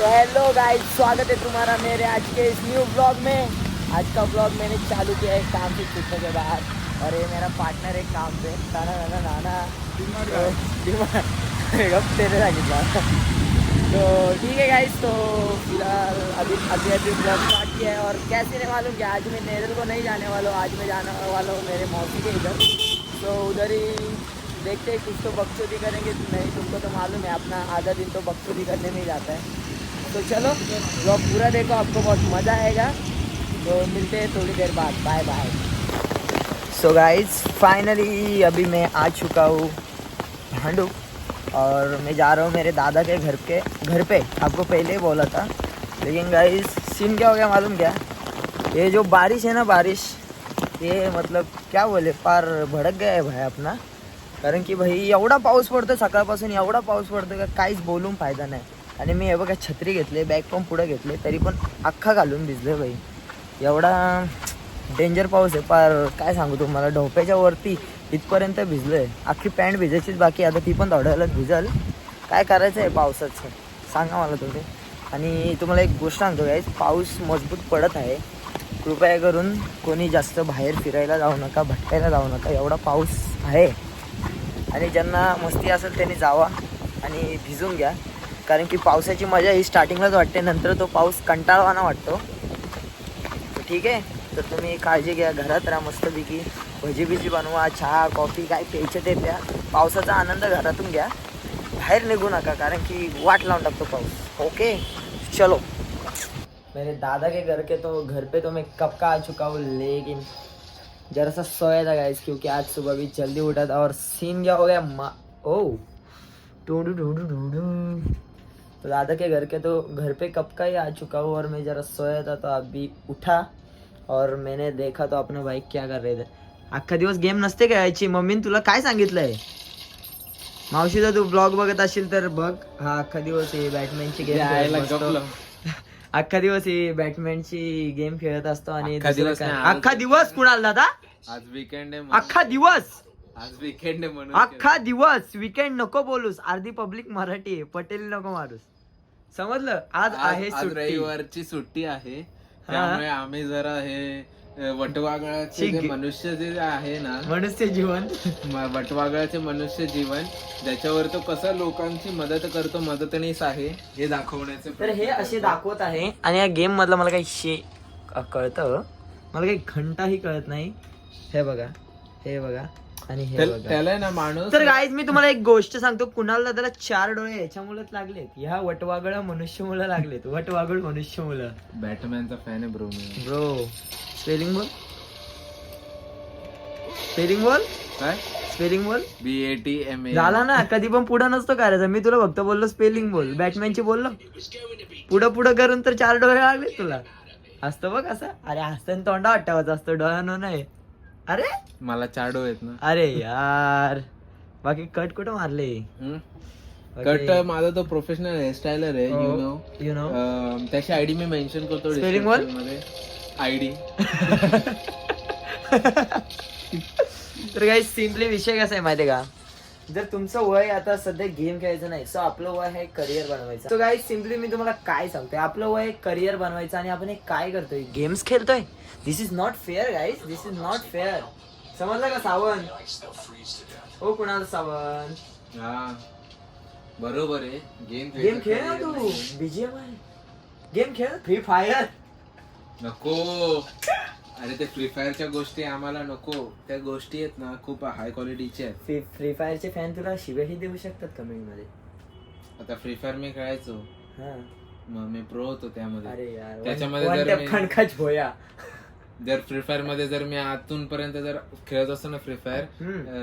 तो hello guys, स्वागत है तुम्हारा मेरे आज के इस न्यू ब्लॉग में। आज का ब्लॉग मैंने चालू किया है काम से छूटने के बाद, और ये मेरा पार्टनर है काम पे नाना तेरे तो ठीक है गाइस। तो फिलहाल अभी ब्लॉग स्टार्ट किया है, और कैसे नहीं मालूम कि आज मैं नेरल को नहीं जाने वाला हूँ, आज मैं जाने वाला हूँ मेरे मौसी के इधर। तो उधर ही देखते हैं, कुछ तो बकचोदी करेंगे, नहीं तुमको तो मालूम है अपना आधा दिन तो बकचोदी करने में ही जाता है। तो चलो ब्लॉग पूरा देखो, आपको बहुत मज़ा आएगा। तो मिलते हैं थोड़ी देर बाद, bye bye. So guys finally अभी मैं आ चुका हूँ भांडू, और मैं जा रहा हूँ मेरे दादा के घर पे। आपको पहले ही बोला था, लेकिन गाइस सीन क्या हो गया मालूम क्या? ये जो बारिश है ना, बारिश ये मतलब क्या बोले, पार भडक गया आहे भाई अपना। कारण की भाई एवढा पाऊस पडतो सकाळपासून, एवढा पाऊस पडतो का काहीच बोलून फायदा नाही। आणि मी हे बघा छत्री घेतले, बॅग पण पुढे घेतले, तरी पण अख्खा घालून भिजले भाई। एवढा डेंजर पाऊस आहे, पार काय सांगू तुम्हाला, ढोप्याच्या वरती इथपर्यंत भिजलोय। अख्खी पॅन्ट भिजायचीच बाकी, आता ती पण थोड्या वेळात भिजल। काय करायचं आहे पावसाचं सांगा मला तुम्ही। आणि तुम्हाला एक गोष्ट सांगतो गाईस, पाऊस मजबूत पडत आहे। कृपया करून कोणी जास्त बाहेर फिरायला जाऊ नका, भटकायला जाऊ नका, एवढा पाऊस आहे। आणि ज्यांना मस्ती असेल त्यांनी जावा आणि भिजून घ्या, कारण की पावसाची मजा ही स्टार्टिंगलाच वाटते, नंतर तो पाऊस कंटाळवाना वाटतो। तर ठीक आहे, तर तुम्ही काळजी घ्या, घरात राहा मस्तपैकी, भजी बिजी बनवा, चहा कॉफी काय प्यायचं ते प्या, पावसाचा आनंद घरातून घ्या, बाहेर निघू नका, कारण की वाट लावून टाकतो पाऊस। ओके चलो। मेरे दादा के घर पे तो मैं कब का आ चुका हूँ, लेकिन जरा सा सोया था गाइस, क्योंकि आज सुबह भी जल्दी उठा था। और सीन क्या हो गया तो दादा के घर पे कब का ही आ चुका हूँ, और मैं जरा सोया था, तो अभी उठा और मैंने देखा तो अपने भाई क्या कर रहे थे। अख्खा दिवस गेम नसते खेळायची, मम्मीने तुला काय सांगितलंय? मावशीचा तू ब्लॉग बघत असशील तर बघ, हा अख्खा दिवस ही बॅटमॅनची गेम अख्खा दिवस ही बॅटमॅनची गेम खेळत असतो। आणि अख्खा दिवस कुणाला दादा? आज वीकेंड आहे, अख्खा दिवस, आज वीकेंड आहे म्हणून अख्खा दिवस वीकेंड नको बोलूस, अर्धी पब्लिक मराठी आहे, पटेल नको मारूस, समजलं? आज आहे आज सुट्टी, रविवारची सुट्टी आहे, त्यामुळे आम्ही जरा हे वटवागळाचे जे मनुष्य जे आहे ना, मनुष्य जीवन, वटवागळाचे मनुष्य जीवन, ज्याच्यावर तो कसा लोकांची मदत करतो, मदतनीस आहे हे दाखवण्याचे तर हे असे दाखवत आहे। आणि या गेम मधलं मला काही कळतं, मला काही घंटाही कळत नाही। हे बघा, हे बघा, आणि हे बघा, त्याला ना माणूस। तर गाईज मी तुम्हाला एक गोष्ट सांगतो, कुणाल दादाला 4 डोळे याच्यामुळेच लागलेत, ह्या वटवागळ मनुष्यमुळे लागलेत, वटवागळ मनुष्यमुळे। बॅटमॅनचा फॅन आहे ब्रो ब्रो, स्पेलिंग बोल, स्पेलिंग बोल, काय स्पेलिंग बोल। BATMA झाला ना, कधी पण पुढं नसतो करायचं, मी तुला फक्त बोललो स्पेलिंग बोल, बॅटमॅनची बोललो, पुढं करून तर 4 डोळे लागले तुला। असतं बघ असं, अरे हसतं तोंडा वाटावायचं असतं, डोळ्यानं नाही। अरे मला 4 डोळे आहेत ना। अरे यार, बाकी कट कुठं मारले? कट माझा तो प्रोफेशनल हेअरस्टायलर आहे, यू नो त्याची आयडी मी मेन्शन करतो Spelling बोल. description मध्ये, आयडी। तर काही सिम्पली विषय कसा आहे माहिती का, जर तुमचं वय आता सध्या गेम खेळायचं नाही, सो आपलं वय आहे करिअर बनवायचं। सो गाईज सिम्पली मी तुम्हाला काय सांगतोय, आपलं वय करिअर बनवायचं, आणि आपण हे काय करतोय, गेम्स खेळतोय। This is not fair guys, this is not fair, समजलं का सावंत? हो कुणाल सावंत, हा बरोबर आहे, गेम खेळ ना तू, BGMI गेम खेळ, फ्री फायर नको। अरे ते फ्री फायरच्या गोष्टी आम्हाला नको, त्या गोष्टी आहेत ना खूप हाय क्वालिटीच्या आहेत। फ्री फायरचे फॅन तुला शिव्याही देऊ शकतात कमेंट मध्ये। आता फ्री फायर मी खेळायचो, मग मी प्रो होतो त्यामध्ये। अरे यार, त्याच्यामध्ये जर फ्री फायर मध्ये जर मी आतून पर्यंत जर खेळत असतो ना फ्री फायर,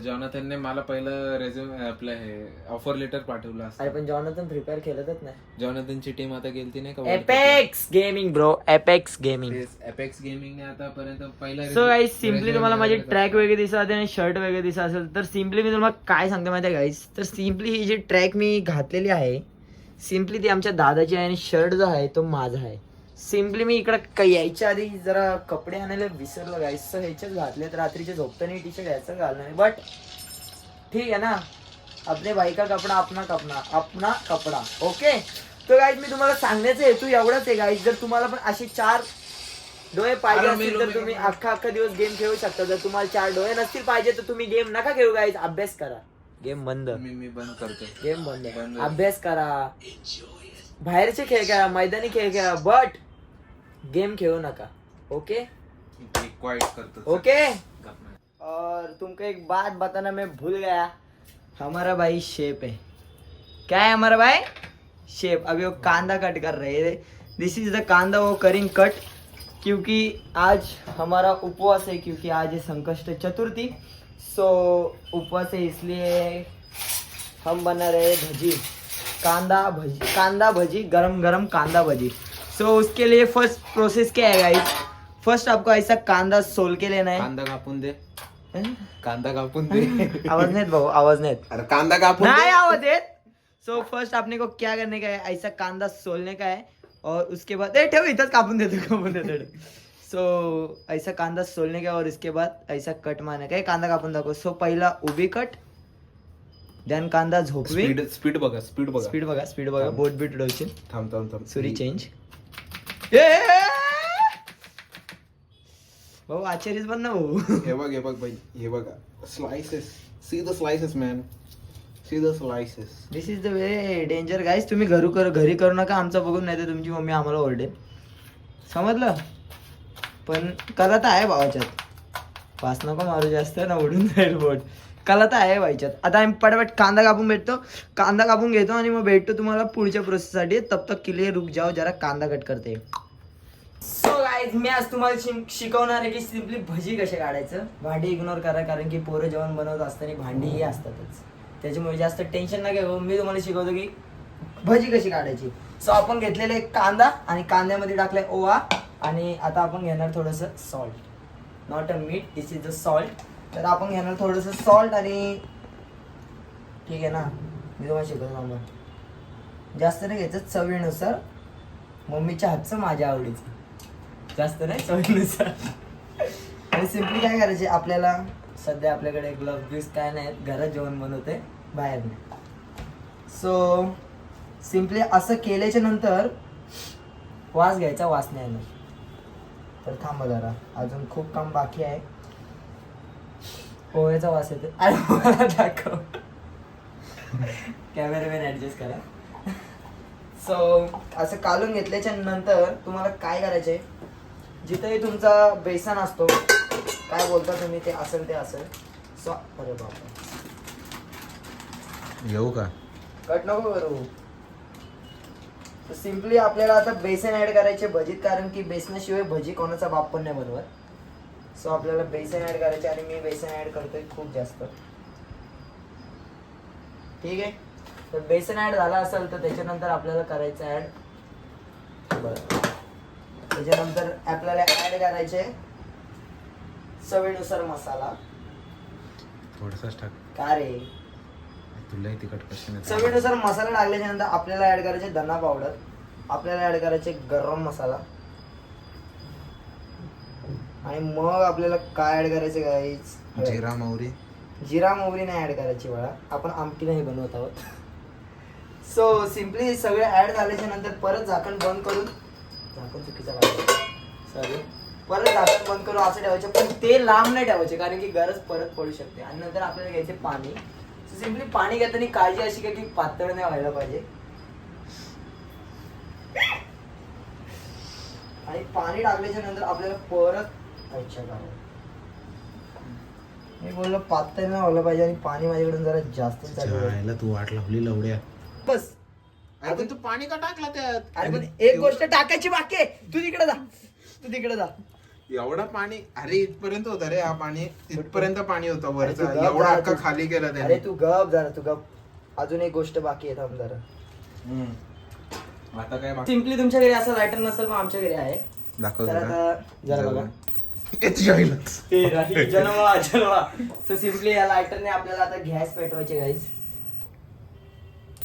जॉनाथनने मला पहिलं रेझ्युमे आपलं हे ऑफर लेटर पाठवलं असतं। अरे पण जॉनाथन फ्री फायर खेळतच नाही, जॉनाथनची टीम आता गेलती नाही का, Apex Gaming bro, Apex Gaming. एपेक्स गेमिंगने आतापर्यंत पहिला। सो गाईज सिम्पली तुम्हाला माझे ट्रॅक वेगळे दिसत असेल आणि शर्ट वेगळे दिसत असेल, तर सिम्पली मी तुम्हाला काय सांगतो माहिती आहे गाईज, तर सिम्पली ही जी ट्रॅक मी घातलेली आहे, सिम्पली ती आमच्या दादाची आहे, आणि शर्ट जो आहे तो माझा आहे। सिम्पली मी इकडं यायच्या आधी जरा कपडे आणायला विसरलो गाईस, सो ह्याच्याच घातलेत, रात्रीचे झोपताना टी शर्ट यायचं घालणार नाही, बट ठीक आहे ना, अपने भाई का कपडा अपना कपडा, ओके। तो गाईज मी तुम्हाला सांगण्याचा हेतू एवढाच आहे गाईज, जर तुम्हाला पण असे 4 डोळे पाहिजे असतील तर तुम्ही अख्खा दिवस गेम खेळू शकता. जर तुम्हाला 4 डोळे नसतील पाहिजे तर तुम्ही गेम नका खेळू गाईज, अभ्यास करा. गेम बंद, मी बंद करतो. गेम बंद, अभ्यास करा, बाहेरचे खेळ खेळा, मैदानी खेळ खेळा, बट गेम खेळू नका. Okay okay. और तुमको एक बात बताना मैं भूल गया, हमारा भाई शेप है. क्या है हमारा भाई? शेप. अभी वो कांदा कट कर रहे हैं. दिस इज द कांदा वो करिंग कट, क्योंकि आज हमारा उपवास है, क्योंकि आज है संकष्ट चतुर्थी. सो उपवास है, इसलिए हम बना रहे भजी, कांदा भजी, गरम गरम कांदा भजी. सो उसके लिए फर्स्ट प्रोसेस क्या है गाइस? फर्स्ट आपको ऐसा कांदा सोल के लेना है. कांदा कापून दे, कांदा कापून दे. आवाज नहीं भाऊ, आवाज नहीं. अरे कांदा कापून नहीं आवाज है. सो फर्स्ट आपने को क्या करने का है, ऐसा कांदा सोलने का है. और उसके बाद ठेव इथंच कापून देतो. सो ऐसा कांदा सोलने का और इसके बाद ऐसा कट मारने का. कांदा कापून दाखव. सो पहिला उभी कट, देन कांदा झोपवी. स्पीड बघा. बोट बीट उडवशील. थांब सुरी चेंज. भाऊ आचार्यच पण ना भाऊ. हे बघ भाई, हे बघा slices. See the slices man, see the slices. This is the way danger guys. तुम्ही घरी करू नका आमचं बघून, नाही तर तुमची मम्मी आम्हाला ओरडेल. समजलं? पण कला तर आहे भावाच्यात. पास नको मारू जास्त ना, उडून जाईल बोट. कला तर आहे भाईच्यात. आता आम्ही पटापट कांदा कापून घेतो आणि मग भेटतो तुम्हाला पुढच्या प्रोसेससाठी. तब तक के लिए रुक जाओ, जरा कांदा कट करते. सो गाईज मी आज तुम्हाला शिकवणार आहे की सिम्पली भजी कसे काढायचं. भांडी इग्नोर करा, कारण की पोरं जेवण बनवत असताना भांडीही असतातच, त्याच्यामुळे जास्त टेन्शन नका घेऊ. मी तुम्हाला शिकवतो की भजी कशी काढायची. सो आपण घेतलेले एक कांदा आणि कांद्यामध्ये टाकलाय ओवा, आणि आता आपण घेणार थोडंसं सॉल्ट. नॉट अ मीठ, दिस इज द सॉल्ट. तर आपण घेणार थोडंसं सॉल्ट आणि ठीक आहे ना, मी तुम्हाला शिकवतो. मग जास्त नाही घ्यायचं, चवीनुसार. मम्मीच्या हातचं, माझ्या आवडीचं, जास्त नाही, चवीनुसार. आणि सिम्पली काय करायचे, आपल्याला सध्या आपल्याकडे ग्लव्स काय नाहीत, घरात जेवण बनवते, बाहेर नाही. सो सिम्पली असं केल्याच्या नंतर वास घ्यायचा, वास नाही येणार. तर थांबा जरा, अजून खूप काम बाकी आहे. पोह्याचा वास येते. अरे मला दाखव, कॅमेरामॅन ऍडजस्ट करा. सो असं काढून घेतल्याच्या नंतर तुम्हाला काय करायचंय, जिथेही तुमचा बेसन असतो, काय बोलता तुम्ही, ते असेल ते असेल. सो अरे बाबा, येऊ का? कट नको करू. सिम्पली आपल्याला आता बेसन ऍड करायचे भजीत, कारण की बेसनाशिवाय भजी कोणाचा बाप पण नाही बनवत. सो आपल्याला बेसन ऍड करायचे, आणि मी बेसन ऍड करतोय खूप जास्त. ठीक आहे. तर बेसन ऍड झाला असेल तर त्याच्यानंतर आपल्याला करायचं ऍड, बरं, त्याच्यानंतर आपल्याला ऍड करायचे चवीनुसार मसाला. थोडंसंच टाक. का रे, तुला तिखट कशी? चवीनुसार मसाला टाकल्याच्या नंतर आपल्याला ऍड करायचे धना पावडर, आपल्याला ऍड करायचे गरम मसाला, आणि मग आपल्याला काय ऍड करायचे गाईज, जिरा मोहरी नाही ऍड करायची बघा, आपण आमटी नाही बनवत आहोत. सो सिम्पली सगळे ऍड झाल्याच्या नंतर परत झाकण बंद करून, झाकण चुकीचा सॉरी, परत झाकण बंद करून असं ठेवायचं, पण ते लांब नाही ठेवायचे, कारण की गरज परत पडू शकते. आणि नंतर आपल्याला घ्यायचे पाणी. सिम्पली पाणी घेताना काळजी अशी का की पातळ नाही व्हायला पाहिजे. आणि पाणी टाकल्याच्या नंतर आपल्याला परत अच्छा मी बोललो पातळ नाही व्हायला पाहिजे, आणि पाणी माझ्याकडून जरा जास्त चालू. तू वाट लावली लवड्या. बस, अरे तू पाणी का टाकला त्यात? अरे पण एक गोष्ट टाकायची बाकी आहे. तू तिकडे जा. एवढं पाणी, अरे इथपर्यंत होता रे हा पाणी, तिथपर्यंत पाणी होतं वरचा, एवढा अख्खा खाली केला त्याने. अरे तू गप जरा, तू गप. अजून एक गोष्ट बाकी आहे, थांब जरा. आता काय सिम्पली तुमच्या घरी असं लायटर नसेल, मग आमच्या घरी आहे. दाखव जरा बघा. जनवा. सो सिम्पली या लायटरने आपल्याला आता गॅस पेटवायचे गाईज.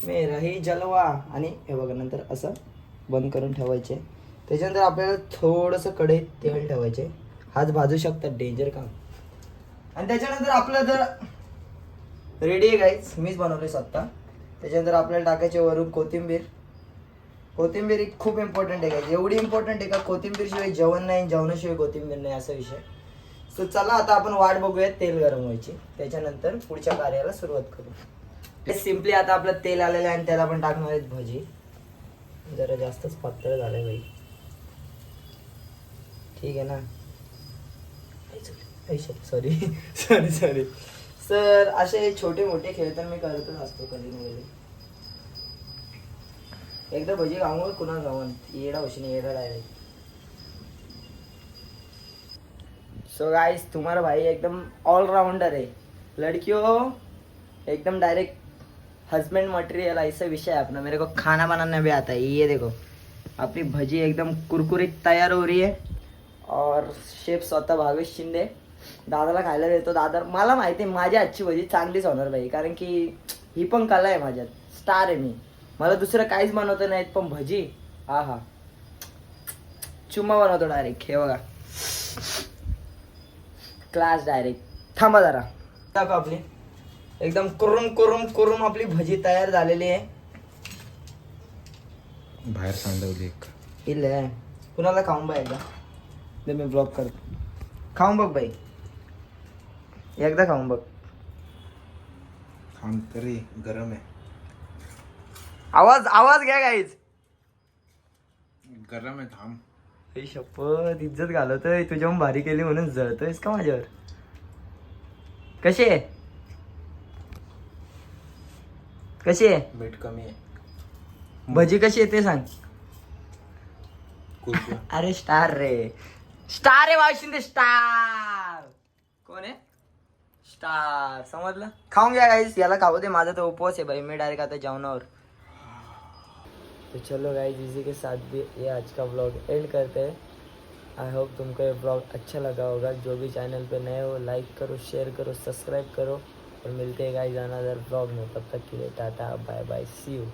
मेरा ही जलवा. आणि हे बघा, नंतर असं बंद करून ठेवायचे. त्याच्यानंतर आपल्याला थोडंसं कढईत तेल ठेवायचे. हात भाजू शकतात, डेंजर काम. आणि त्याच्यानंतर आपलं जर रेडी आहे गाईज, मीच बनवले स्वतः. त्याच्यानंतर आपल्याला टाकायचे वरून कोथिंबीर, कोथिंबीर ही खूप इम्पॉर्टंट आहे का, एवढी इम्पॉर्टंट आहे का कोथिंबीर शिवाय जेवण नाही, जेवणाशिवाय कोथिंबीर नाही असा विषय. सो चला आता आपण वाट बघूया तेल गरम व्हायची, त्याच्यानंतर पुढच्या कार्याला सुरुवात करू. सिम्पली आता आपलं तेल आलेलं आहे आणि त्याला आपण टाकणार आहेत भजी. जरा जास्तच पातळ झालंय बाई, ठीक आहे ना. सॉरी सॉरी सॉरी सर, असे छोटे मोठे खेळ तर मी करतच असतो कधी ना कधी. एकदा भजी खाऊन कुणा खाऊन येडा होशील, येडा डायरेक्ट. सो गाइस, तुम्हारा भाई एकदम ऑलराउंडर है, लड़कियों एकदम डायरेक्ट हस्बैंड मटेरियल ऐसा विषय है अपना. मेरे को खाना बनाना भी आता है. ये देखो अपनी भजी एकदम कुरकुरीत तैयार हो रही है. और शेफ स्वतः भावेश शिंदे दादाला खायला देतो. दादा मला माहिती आहे माझी आजची भजी चांगलीच होणार भाई, कारण की ही पण कला आहे माझ्यात, स्टार आहे मी. मला दुसरं काहीच बनवतं नाहीत, पण भजी हा हा चुम्मा बनवतो डायरेक्ट. हे बघा क्लास डायरेक्ट. थांबा जरा, टाकू आपली एकदम कुरुम कुरुम कुरुम आपली भजी तयार झालेली आहे. बाहेर सांडवली एक. इल्ले कुणाला खाऊन बघ एकदा, ते मी ब्लॉग करतो. खाऊन बघ बाई, एकदा खाऊन बघ. थांब तरी गरम आहे. आवाज आवाज घ्या गाईज. गरम आहे, थांब. हे शपथ, इज्जत घालवतोय तुझ्याहून भारी केली म्हणून जळतोयस का माझ्यावर. कशी आहे, कशी आहे मीठ कमी आहे. भजी, कशी आहे ते सांग. कुरकुर. अरे स्टार रे, स्टार आहे भाव शिंदे, स्टार. कोण आहे स्टार, समजलं. खाऊन घ्या गाईस, याला खाऊ दे, माझा तो उपवास आहे भाई. मी डायरेक्ट आता जेवणावर. तो चलो गाइस, इसी के साथ भी ये आज का व्लॉग एंड करते हैं. आई होप तुमको ये व्लॉग अच्छा लगा होगा. जो भी चैनल पे नए हो, लाइक करो, शेयर करो, सब्सक्राइब करो. और मिलते हैं गाइस अनदर व्लॉग में. तब तक के लिए tata, bye bye, see you.